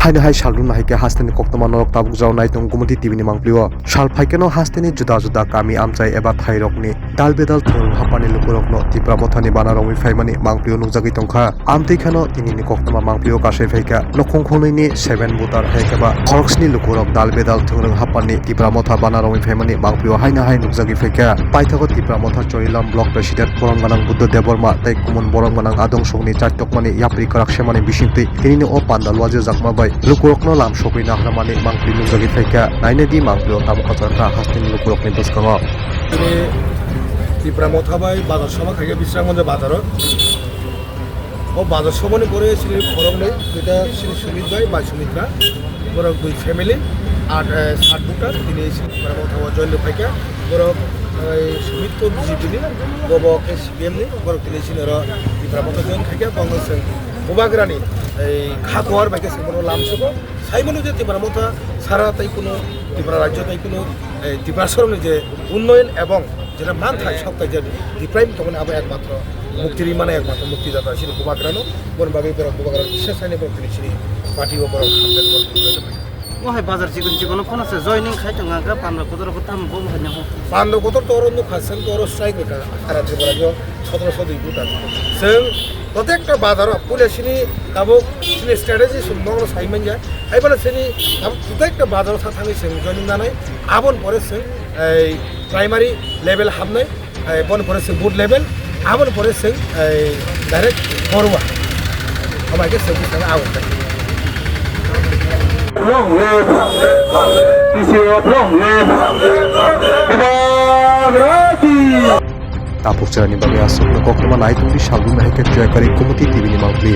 haina hai shalrun hai ke hasteni koktoma norok tabuk jaw nai tong gumati tibini mangplio shal phaikeno hasteni juda juda kami amchai eba thairokni dalbedal thung hapani lukurokno Tipra Motha ni banarong faimani mangplio nukjagui tongkha amtei khano tinini koktoma mangplio kasai phaika nokhongkhonui ni 7 butar haikeba khoroksni lukurok dalbedal thungrung hapani Tipra Motha banarong faimani mangplio haina hai nukjagui phaika paithago Tipra Motha Choliya Block President Borok Manang Buddha Deborma tei kumun Borok Manang Adong Songni chartokmani yapri karakshemani bisingtui tinini o pandal waje jakma bai lukurokno lamsokui nahramani mangpli nukjagui phaika nainedi mangplio tamukachakra hasteni lukurokni boskango Tipra Motha Phai bazar sabha khaiga bisramganje bazarot o bazar sabhani pore sini khorok nei eta sini sumit bai sumitra borok dui family ar 7 butar tini Tipra Motha Phai join phaika borok sumit ko bijipini gobok SPM ni borok tini sini ro Tipra Motha join khaika bangoseng ubagrani খাকোয়ার বাইকে সেগুলো লামসবো সাইমনো যে Tipra Motha সারা তাই কোনো ত্রিপুরা রাজ্য তাই কোনো ত্রিপুরা সরণে যে উন্নয়ন এবং যেটা মান থাকে সবটাই যে ডিপ্রাইম তখন আবার একমাত্র মুক্তির মানে একমাত্র মুক্তিদাতা সিনি বুবাগ্রানো বনভাবে বড় বুবাগ্রানো বিশেষ আইনে বড় তিনি সিনি পার্টি ও বড় ওহাই বাজার চিকন চিকন ফোন আছে জয়নিং খাইতো গাঙ্গা পান্ডা কতর কথা আমি বম খাই না পান্ডা কতর তো অরণ্য খাচ্ছেন তো অর স্ট্রাইক ওটা সারা ত্রিপুরা যে 1702 বুটার जों প্রত্যেকটা বাজার পুলিশনি কাবো সিনি স্ট্র্যাটেজি সুন্দর সাইমান যায় আইবারে সিনি প্রত্যেকটা বাজার থাকি जों জয়নিং জানাই আবন পরে जों এই প্রাইমারি লেভেল হাবনাই বন পরে जों বুট লেভেল আবন পরে जों ডাইরেক্ট বড়ুয়া আমাকে সব কিছু out long live long live tapuk jarani bagai asuk na koktoma nai tungdi shalbu nahi ke joy kari kumati tibini mangpli